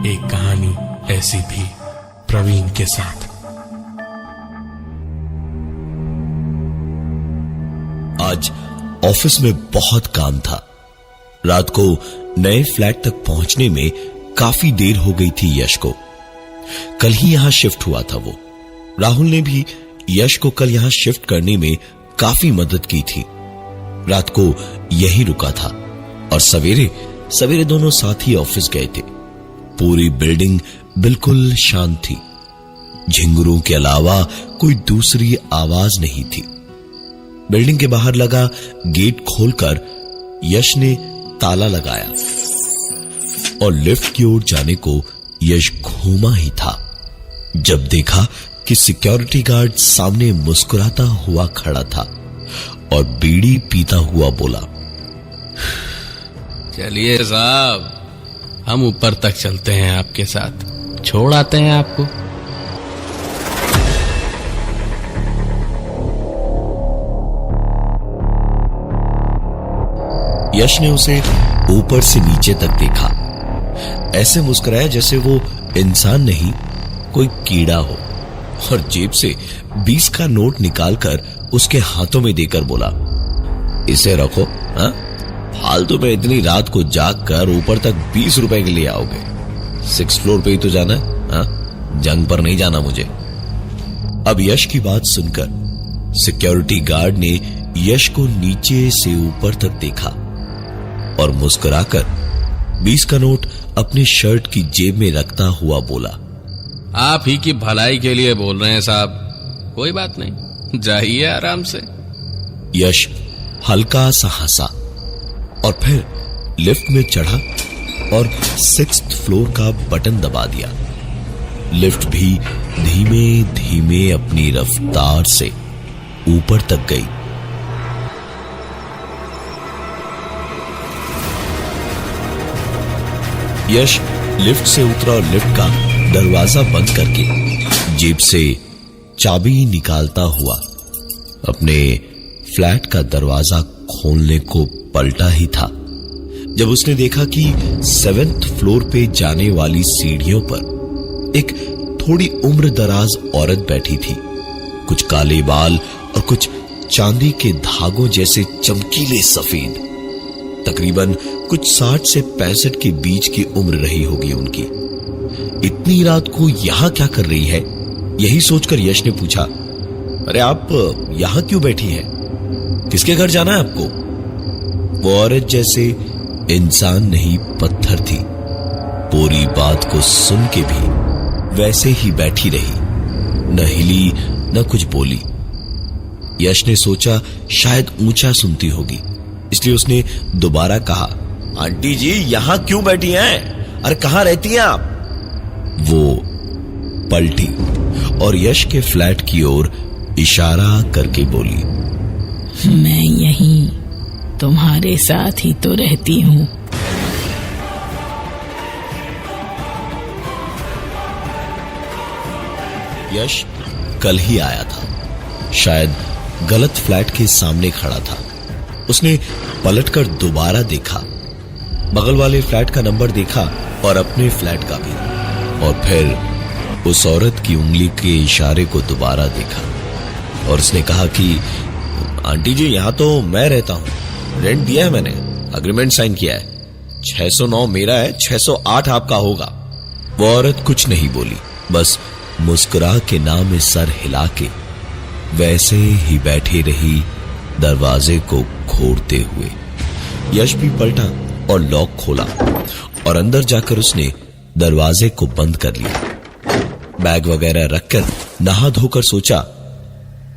एक कहानी ऐसी भी प्रवीण के साथ। आज ऑफिस में बहुत काम था। रात को नए फ्लैट तक पहुंचने में काफी देर हो गई थी यश को। कल ही यहां शिफ्ट हुआ था वो। राहुल ने भी यश को कल यहां शिफ्ट करने में काफी मदद की थी। रात को यहीं रुका था और सवेरे सवेरे दोनों साथ ही ऑफिस गए थे। पूरी बिल्डिंग बिल्कुल शांत थी। झिंगुरों के अलावा कोई दूसरी आवाज नहीं थी। बिल्डिंग के बाहर लगा गेट खोलकर यश ने ताला लगाया और लिफ्ट की ओर जाने को यश घूमा ही था जब देखा कि सिक्योरिटी गार्ड सामने मुस्कुराता हुआ खड़ा था और बीड़ी पीता हुआ बोला, चलिए साहब, हम ऊपर तक चलते हैं, आपके साथ छोड़ आते हैं आपको। यश ने उसे ऊपर से नीचे तक देखा। ऐसे मुस्कुराया जैसे वो इंसान नहीं कोई कीड़ा हो और जेब से 20 का नोट निकालकर उसके हाथों में देकर बोला, इसे रखो। हाँ, फालतू में इतनी रात को जाग कर ऊपर तक 20 रुपए के लिए आओगे? 6th फ्लोर पे ही तो जाना है। हाँ, जंग पर नहीं जाना मुझे। अब यश की बात सुनकर सिक्योरिटी गार्ड ने यश को नीचे से ऊपर तक देखा और मुस्कुराकर 20 का नोट अपने शर्ट की जेब में रखता हुआ बोला, आप ही की भलाई के लिए बोल रहे हैं साहब, कोई बात नहीं, जाइए आराम से। यश हल्का सा हंसा और फिर लिफ्ट में चढ़ा और 6th फ्लोर का बटन दबा दिया। लिफ्ट भी धीमे धीमे अपनी रफ्तार से ऊपर तक गई। यश लिफ्ट से उतरा और लिफ्ट का दरवाजा बंद करके जेब से चाबी निकालता हुआ अपने फ्लैट का दरवाजा खोलने को पलटा ही था जब उसने देखा कि 7th फ्लोर पे जाने वाली सीढ़ियों पर एक थोड़ी उम्र दराज औरत बैठी थी। कुछ काले बाल और कुछ चांदी के धागों जैसे चमकीले सफेद। तकरीबन कुछ 60 से 65 के बीच की उम्र रही होगी उनकी। इतनी रात को यहां क्या कर रही है, यही सोचकर यश ने पूछा, अरे आप यहां क्यों बैठी हैं? किसके घर जाना है आपको? वो औरत जैसे इंसान नहीं पत्थर थी। पूरी बात को सुन के भी वैसे ही बैठी रही, न हिली न कुछ बोली। यश ने सोचा शायद ऊंचा सुनती होगी, इसलिए उसने दोबारा कहा, आंटी जी यहां क्यों बैठी हैं? अरे कहां रहती हैं आप? वो पलटी और यश के फ्लैट की ओर इशारा करके बोली, मैं यहीं तुम्हारे साथ ही तो रहती हूं। यश कल ही आया था, शायद गलत फ्लैट के सामने खड़ा था। उसने पलटकर दोबारा देखा, बगल वाले फ्लैट का नंबर देखा और अपने फ्लैट का भी, और फिर उस औरत की उंगली के इशारे को दोबारा देखा और उसने कहा कि आंटी जी यहां तो मैं रहता हूं, रेंट दिया है मैंने, अग्रीमेंट साइन किया है, 609 मेरा है, 608 आपका होगा। वो औरत कुछ नहीं बोली, बस मुस्कुरा के ना में सर हिला के वैसे ही बैठी रही दरवाजे को घोरते हुए। यश भी पलटा और लॉक खोला और अंदर जाकर उसने दरवाजे को बंद कर लिया। बैग वगैरह रखकर नहा धोकर सोचा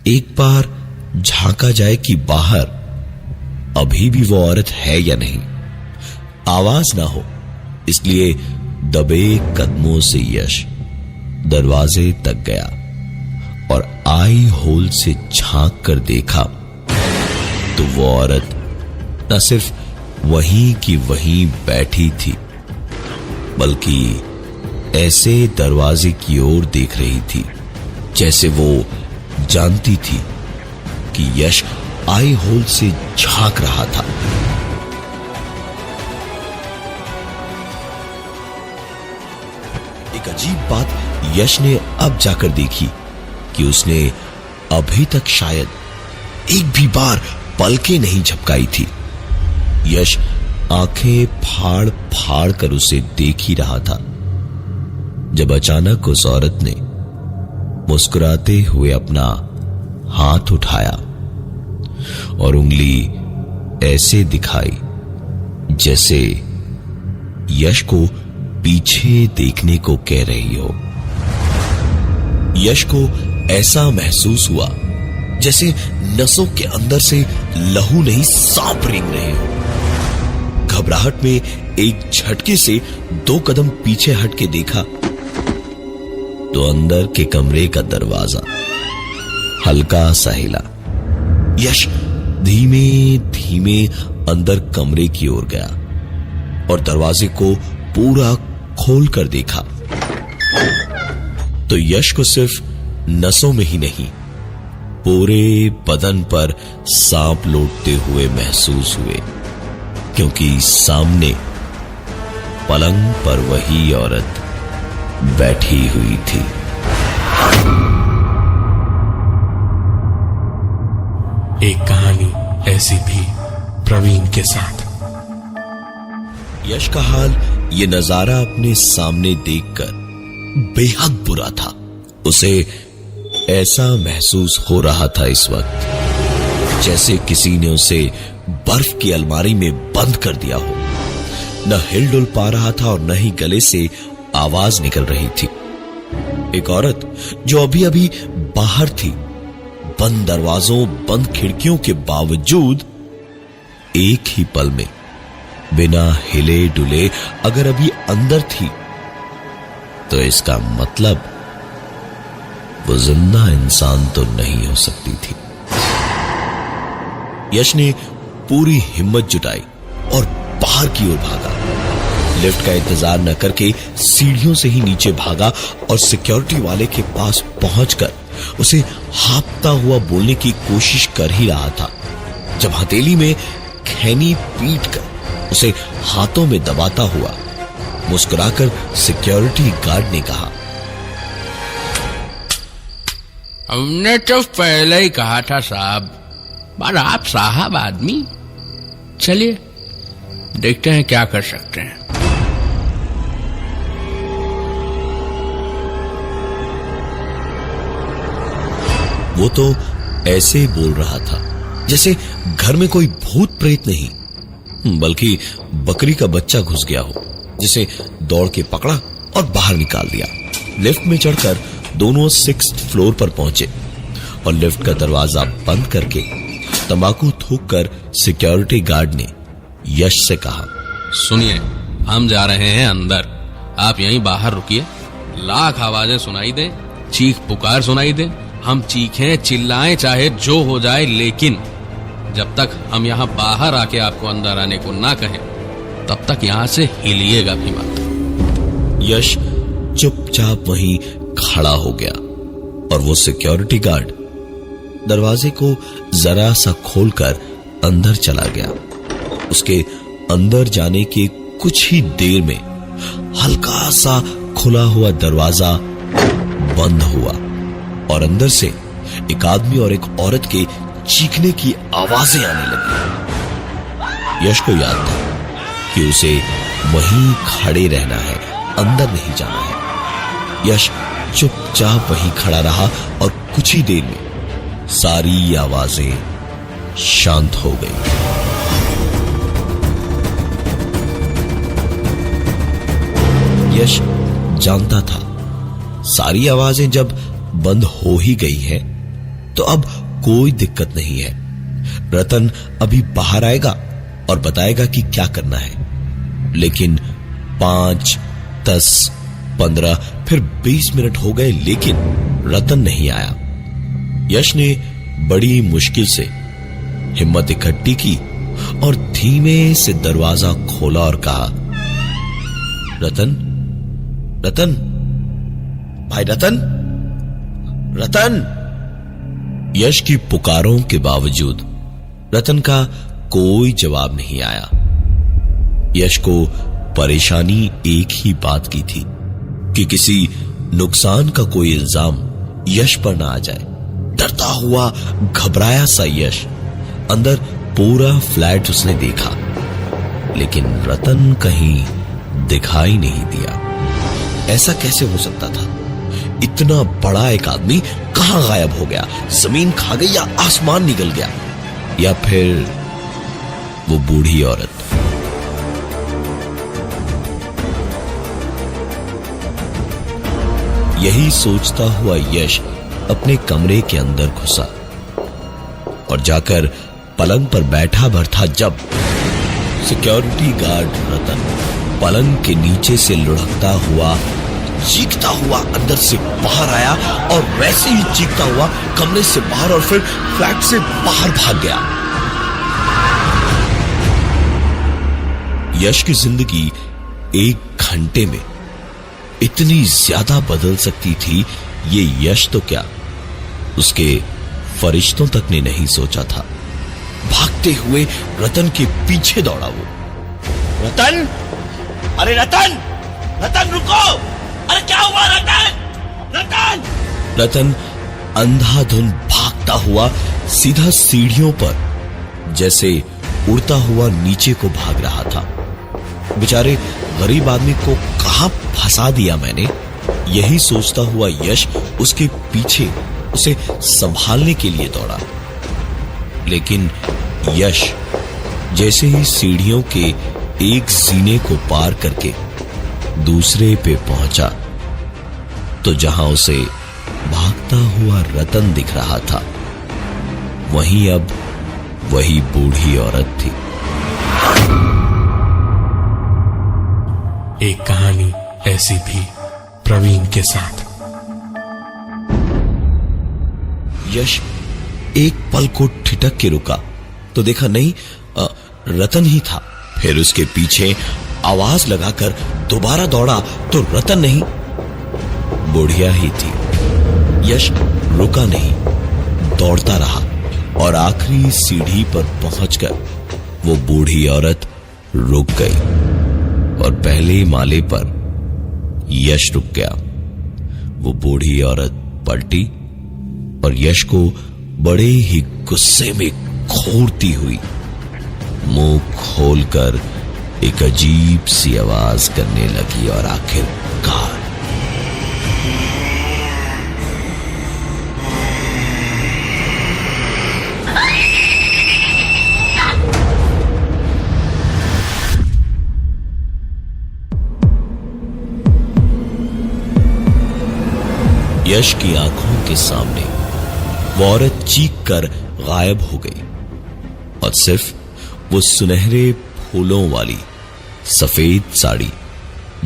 एक बार झांका जाए कि बाहर अभी भी वो औरत है या नहीं। आवाज ना हो इसलिए दबे कदमों से यश दरवाजे तक गया और आई होल से झांक कर देखा तो वो औरत न सिर्फ वहीं की वहीं बैठी थी बल्कि ऐसे दरवाजे की ओर देख रही थी जैसे वो जानती थी कि यश आई होल से झांक रहा था। एक अजीब बात यश ने अब जाकर देखी कि उसने अभी तक शायद एक भी बार पलकें नहीं झपकाई थी। यश आंखें फाड़ फाड़ कर उसे देख ही रहा था जब अचानक उस औरत ने मुस्कुराते हुए अपना हाथ उठाया और उंगली ऐसे दिखाई जैसे यश को पीछे देखने को कह रही हो। यश को ऐसा महसूस हुआ जैसे नसों के अंदर से लहू नहीं सांप रेंग रहे हो। घबराहट में एक झटके से 2 कदम पीछे हट के देखा तो अंदर के कमरे का दरवाजा हल्का सा हिला। यश धीमे धीमे अंदर कमरे की ओर गया और दरवाजे को पूरा खोल कर देखा तो यश को सिर्फ नसों में ही नहीं पूरे बदन पर सांप लौटते हुए महसूस हुए, क्योंकि सामने पलंग पर वही औरत बैठी हुई थी। एक कहानी ऐसी भी प्रवीण के साथ। यश का हाल ये नजारा अपने सामने देखकर बेहद बुरा था। उसे ऐसा महसूस हो रहा था इस वक्त जैसे किसी ने उसे बर्फ की अलमारी में बंद कर दिया हो। न हिलडुल पा रहा था और न ही गले से आवाज निकल रही थी। एक औरत जो अभी अभी बाहर थी, बंद दरवाजों बंद खिड़कियों के बावजूद एक ही पल में बिना हिले डुले अगर अभी अंदर थी तो इसका मतलब वो जिंदा इंसान तो नहीं हो सकती थी। यश ने पूरी हिम्मत जुटाई और बाहर की ओर भागा। लिफ्ट का इंतजार न करके सीढ़ियों से ही नीचे भागा और सिक्योरिटी वाले के पास पहुंचकर उसे हाँफता हुआ बोलने की कोशिश कर ही रहा था जब हथेली में खैनी पीट कर उसे हाथों में दबाता हुआ मुस्कुराकर सिक्योरिटी गार्ड ने कहा, हमने तो पहले ही कहा था साहब, पर आप साहब आदमी। चलिए देखते हैं क्या कर सकते हैं। वो तो ऐसे बोल रहा था जैसे घर में कोई भूत प्रेत नहीं बल्कि बकरी का बच्चा घुस गया हो, जिसे दौड़ के पकड़ा और बाहर निकाल दिया। लिफ्ट में चढ़कर दोनों 6th फ्लोर पर पहुंचे और लिफ्ट का दरवाजा बंद करके तंबाकू थूक कर सिक्योरिटी गार्ड ने यश से कहा, सुनिए, हम जा रहे हैं अंदर, आप यहीं बाहर रुकिए। लाख आवाजें सुनाई दें, चीख पुकार सुनाई दे, हम चीखें चिल्लाएं, चाहे जो हो जाए, लेकिन जब तक हम यहाँ बाहर आके आपको अंदर आने को ना कहें तब तक यहाँ से हिलिएगा भी मत। यश चुपचाप वहीं खड़ा हो गया और वो सिक्योरिटी गार्ड दरवाजे को जरा सा खोलकर अंदर चला गया। उसके अंदर जाने के कुछ ही देर में हल्का सा खुला हुआ दरवाजा बंद हुआ और अंदर से एक आदमी और एक औरत के चीखने की आवाजें आने लगी। यश को याद था कि उसे वहीं खड़े रहना है, अंदर नहीं जाना है। यश चुपचाप वहीं खड़ा रहा और कुछ ही देर में सारी आवाजें शांत हो गई। यश जानता था सारी आवाजें जब बंद हो ही गई है तो अब कोई दिक्कत नहीं है। रतन अभी बाहर आएगा और बताएगा कि क्या करना है। लेकिन 5, 10, 15 फिर 20 मिनट हो गए लेकिन रतन नहीं आया। यश ने बड़ी मुश्किल से हिम्मत इकट्ठी की और धीमे से दरवाजा खोला और कहा, रतन, रतन, भाई रतन, रतन। यश की पुकारों के बावजूद रतन का कोई जवाब नहीं आया। यश को परेशानी एक ही बात की थी कि किसी नुकसान का कोई इल्जाम यश पर ना आ जाए। डरता हुआ घबराया सा यश अंदर पूरा फ्लैट उसने देखा, लेकिन रतन कहीं दिखाई नहीं दिया। ऐसा कैसे हो सकता था? इतना बड़ा एक आदमी कहां गायब हो गया? जमीन खा गई या आसमान निकल गया, या फिर वो बूढ़ी औरत? यही सोचता हुआ यश अपने कमरे के अंदर घुसा और जाकर पलंग पर बैठा भर था जब सिक्योरिटी गार्ड रतन पलंग के नीचे से लुढ़कता हुआ, चीखता हुआ अंदर से बाहर आया और वैसे ही चीखता हुआ कमरे से बाहर और फिर फ्लैट से बाहर भाग गया। यश की जिंदगी 1 घंटे में इतनी ज्यादा बदल सकती थी, ये यश तो क्या, उसके फरिश्तों तक ने नहीं सोचा था। भागते हुए रतन के पीछे दौड़ा वो। रतन, अरे रतन, रतन रुको, अरे क्या हुआ रतन? रतन! रतन अंधाधुंध भागता हुआ सीधा सीढ़ियों पर जैसे उड़ता हुआ नीचे को भाग रहा था। बेचारे गरीब आदमी को कहां फंसा दिया मैंने, यही सोचता हुआ यश उसके पीछे उसे संभालने के लिए दौड़ा। लेकिन यश जैसे ही सीढ़ियों के एक जीने को पार करके दूसरे पे पहुंचा तो जहां उसे भागता हुआ रतन दिख रहा था, वहीं अब वही बूढ़ी औरत थी। एक कहानी ऐसी भी प्रवीण के साथ। यश एक पल को ठिठक के रुका तो देखा नहीं, रतन ही था। फिर उसके पीछे आवाज लगाकर दोबारा दौड़ा तो रतन नहीं, बुढ़िया ही थी। यश रुका नहीं, दौड़ता रहा और आखिरी सीढ़ी पर पहुंचकर वो बूढ़ी औरत रुक गई और पहले माले पर यश रुक गया। वो बूढ़ी औरत पलटी और यश को बड़े ही गुस्से में घूरती हुई मुंह खोलकर एक अजीब सी आवाज करने लगी और आखिरकार यश की आंखों के सामने वो औरत चीख कर गायब हो गई और सिर्फ वो सुनहरे फूलों वाली सफेद साड़ी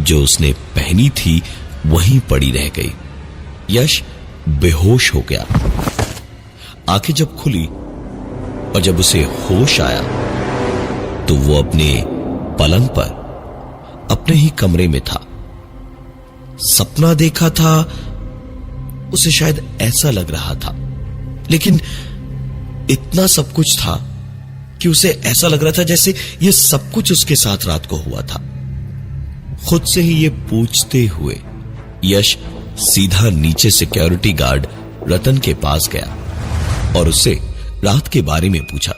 जो उसने पहनी थी वहीं पड़ी रह गई। यश बेहोश हो गया। आंखें जब खुली और जब उसे होश आया तो वो अपने पलंग पर अपने ही कमरे में था। सपना देखा था उसे शायद ऐसा लग रहा था, लेकिन इतना सब कुछ था कि उसे ऐसा लग रहा था जैसे ये सब कुछ उसके साथ रात को हुआ था। खुद से ही ये पूछते हुए यश सीधा नीचे सिक्योरिटी गार्ड रतन के पास गया और उससे रात के बारे में पूछा।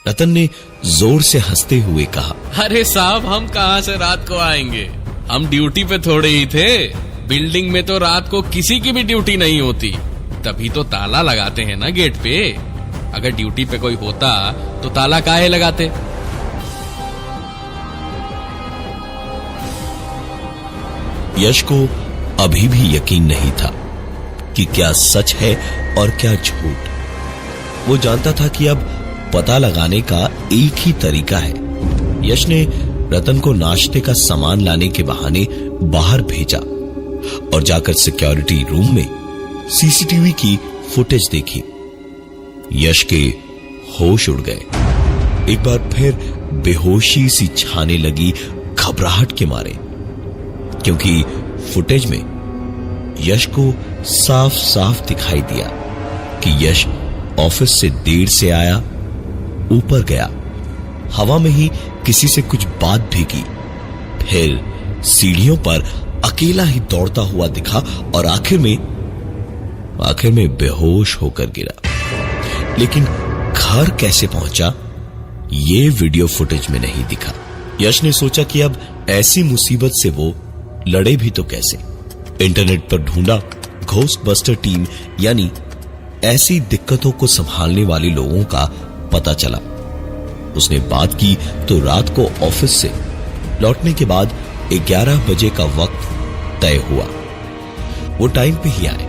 रतन ने जोर से हंसते हुए कहा, अरे साहब, हम कहां से रात को आएंगे, हम ड्यूटी पे थोड़े ही थे। बिल्डिंग में तो रात को किसी की भी ड्यूटी नहीं होती, तभी तो ताला लगाते हैं ना गेट पे। अगर ड्यूटी पे कोई होता तो ताला काहे लगाते? यश को अभी भी यकीन नहीं था कि क्या सच है और क्या झूठ। वो जानता था कि अब पता लगाने का एक ही तरीका है। यश ने रतन को नाश्ते का सामान लाने के बहाने बाहर भेजा और जाकर सिक्योरिटी रूम में सीसीटीवी की फुटेज देखी। यश के होश उड़ गए। एक बार फिर बेहोशी सी छाने लगी घबराहट के मारे, क्योंकि फुटेज में यश को साफ साफ दिखाई दिया कि यश ऑफिस से देर से आया, ऊपर गया, हवा में ही किसी से कुछ बात भी की, फिर सीढ़ियों पर अकेला ही दौड़ता हुआ दिखा और आखिर में बेहोश होकर गिरा। लेकिन घर कैसे पहुंचा ये वीडियो फुटेज में नहीं दिखा। यश ने सोचा कि अब ऐसी मुसीबत से वो लड़े भी तो कैसे। इंटरनेट पर ढूंढा, घोस्टबस्टर टीम यानी ऐसी दिक्कतों को संभालने वाले लोगों का पता चला। उसने बात की तो रात को ऑफिस से लौटने के बाद 11 बजे का वक्त तय हुआ। वो टाइम पे ही आए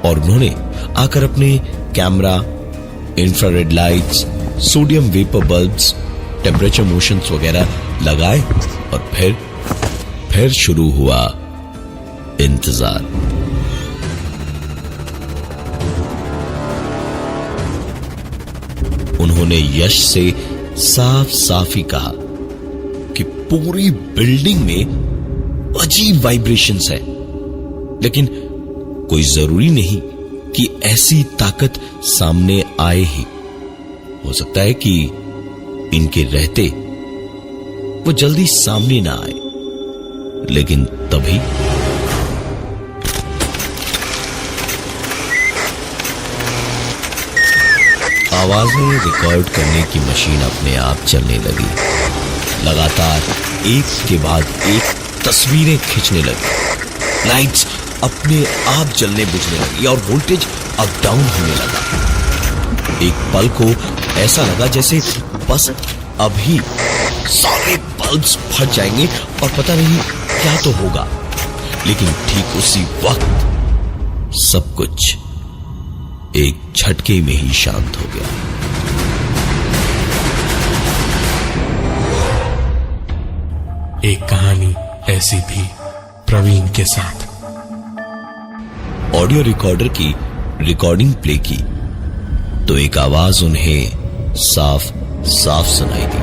और उन्होंने आकर अपने camera, infrared lights, sodium vapour bulbs, temperature motions वगैरह लगाए और फिर शुरू हुआ इंतजार। उन्होंने यश से साफ साफ ही कहा कि पूरी बिल्डिंग में अजीब वाइब्रेशंस है, लेकिन कोई जरूरी नहीं कि ऐसी ताकत सामने आए ही। हो सकता है कि इनके रहते वो जल्दी सामने ना आए। लेकिन तभी आवाजें रिकॉर्ड करने की मशीन अपने आप चलने लगी। लगातार एक के बाद एक तस्वीरें खींचने लगी। लाइट्स अपने आप जलने बुझने लगी और वोल्टेज अप डाउन होने लगा। एक पल को ऐसा लगा जैसे बस अभी सारे बल्ब्स फट जाएंगे और पता नहीं क्या तो होगा। लेकिन ठीक उसी वक्त सब कुछ एक झटके में ही शांत हो गया। एक कहानी ऐसी भी प्रवीण के साथ। ऑडियो रिकॉर्डर की रिकॉर्डिंग प्ले की तो एक आवाज उन्हें साफ साफ सुनाई दी।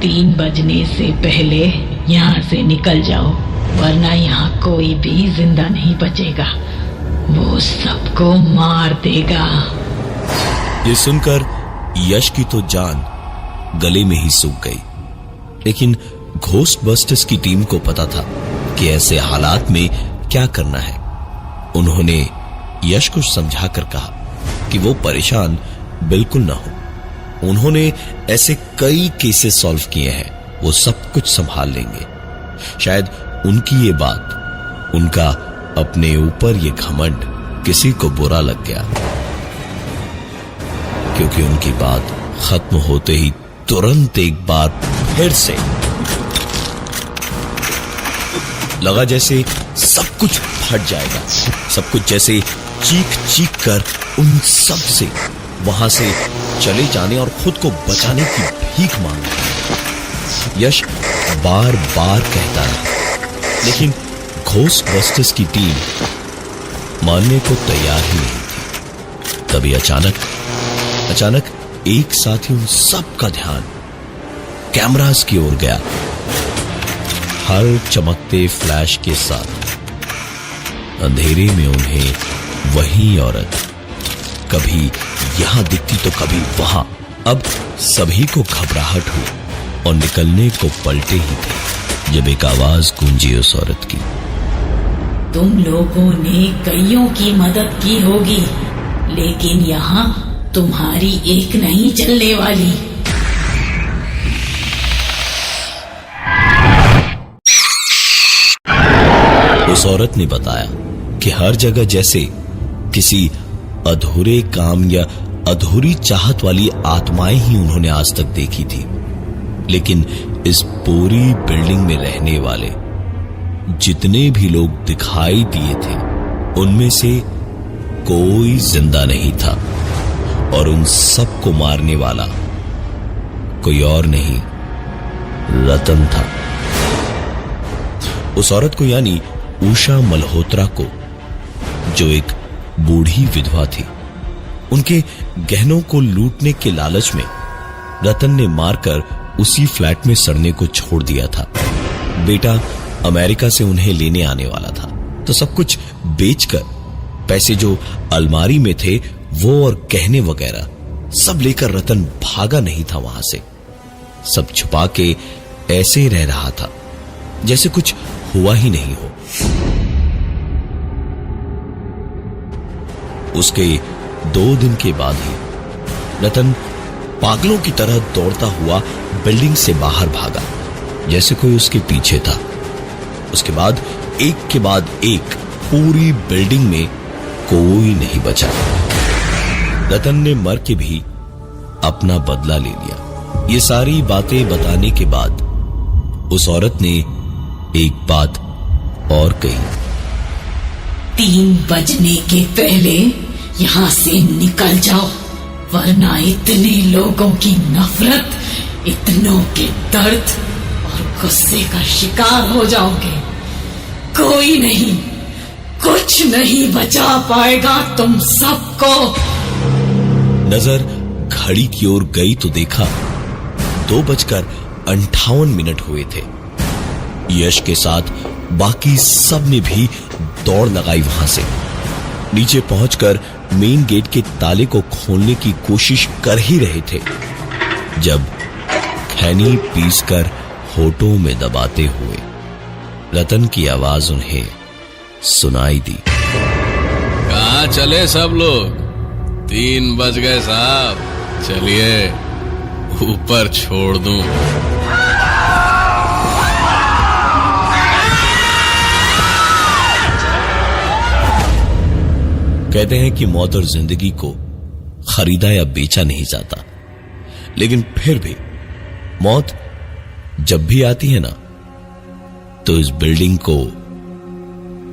3 बजने से पहले यहाँ से निकल जाओ, वरना यहाँ कोई भी जिंदा नहीं बचेगा। वो सबको मार देगा। ये सुनकर यश की तो जान गले में ही सूख गई। लेकिन घोस्टबस्टर्स की टीम को पता था कि ऐसे हालात में क्या करना है। उन्होंने यश को समझाकर कहा कि वो परेशान बिल्कुल ना हो। उन्होंने ऐसे कई केसेस सॉल्व किए हैं, वो सब कुछ संभाल लेंगे। शायद उनकी ये बात, उनका अपने ऊपर ये घमंड किसी को बुरा लग गया, क्योंकि उनकी बात खत्म होते ही तुरंत एक बार फिर से लगा जैसे सब कुछ फट जाएगा। सब कुछ जैसे चीख चीख कर उन सब से वहां से चले जाने और खुद को बचाने की भीख मांगने। यश बार बार कहता रहा, लेकिन घोस्टबस्टर्स की टीम मानने को तैयार ही नहीं थी। तभी अचानक एक साथ ही उन सब का ध्यान कैमरास की ओर गया। हर चमकते फ्लैश के साथ अंधेरे में उन्हें वही औरत कभी यहां दिखती तो कभी वहां। अब सभी को घबराहट हुई और निकलने को पलटे ही थे जब एक आवाज गूंजी उस औरत की। तुम लोगों ने कईयों की मदद की होगी, लेकिन यहाँ तुम्हारी एक नहीं चलने वाली। उस औरत ने बताया कि हर जगह जैसे किसी अधूरे काम या अधूरी चाहत वाली आत्माएं ही उन्होंने आज तक देखी थी, लेकिन इस पूरी बिल्डिंग में रहने वाले जितने भी लोग दिखाई दिए थे उनमें से कोई जिंदा नहीं था, और उन सबको मारने वाला कोई और नहीं, रतन था। उस औरत को यानी उषा मल्होत्रा को, जो एक बूढ़ी विधवा थी, उनके गहनों को लूटने के लालच में रतन ने मारकर उसी फ्लैट में सड़ने को छोड़ दिया था। बेटा अमेरिका से उन्हें लेने आने वाला था, तो सब कुछ बेचकर पैसे जो अलमारी में थे वो और गहने वगैरह सब लेकर रतन भागा नहीं था वहां से। सब छुपा के ऐसे रह रहा था जैसे कुछ हुआ ही नहीं हो। उसके 2 दिन के बाद ही रतन पागलों की तरह दौड़ता हुआ बिल्डिंग से बाहर भागा, जैसे कोई उसके पीछे था। उसके बाद एक के बाद एक पूरी बिल्डिंग में कोई नहीं बचा। रतन ने मर के भी अपना बदला ले लिया। ये सारी बातें बताने के बाद उस औरत ने एक बात और कही। 3 बजने के पहले यहाँ से निकल जाओ, वरना इतने लोगों की नफरत, इतनों के दर्द और गुस्से का शिकार हो जाओगे। कोई नहीं, कुछ नहीं बचा पाएगा तुम सबको। नजर घड़ी की ओर गई तो देखा 2:58 हुए थे। यश के साथ बाकी सब ने भी दौड़ लगाई वहां से। नीचे पहुंचकर मेन गेट के ताले को खोलने की कोशिश कर ही रहे थे जब खैनी पीसकर होठों में दबाते हुए रतन की आवाज उन्हें सुनाई दी। कहाँ चले सब लोग? 3 बज गए साहब, चलिए ऊपर छोड़ दूं। कहते हैं कि मौत और जिंदगी को खरीदा या बेचा नहीं जाता, लेकिन फिर भी मौत जब भी आती है ना, तो इस बिल्डिंग को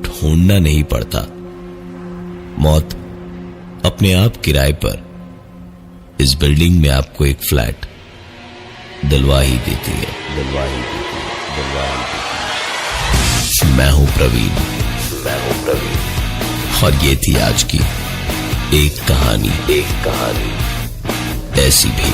ढूंढना नहीं पड़ता। मौत अपने आप किराए पर इस बिल्डिंग में आपको एक फ्लैट दिलवा ही देती है। मैं हूं प्रवीण, और ये थी आज की एक कहानी, ऐसी भी।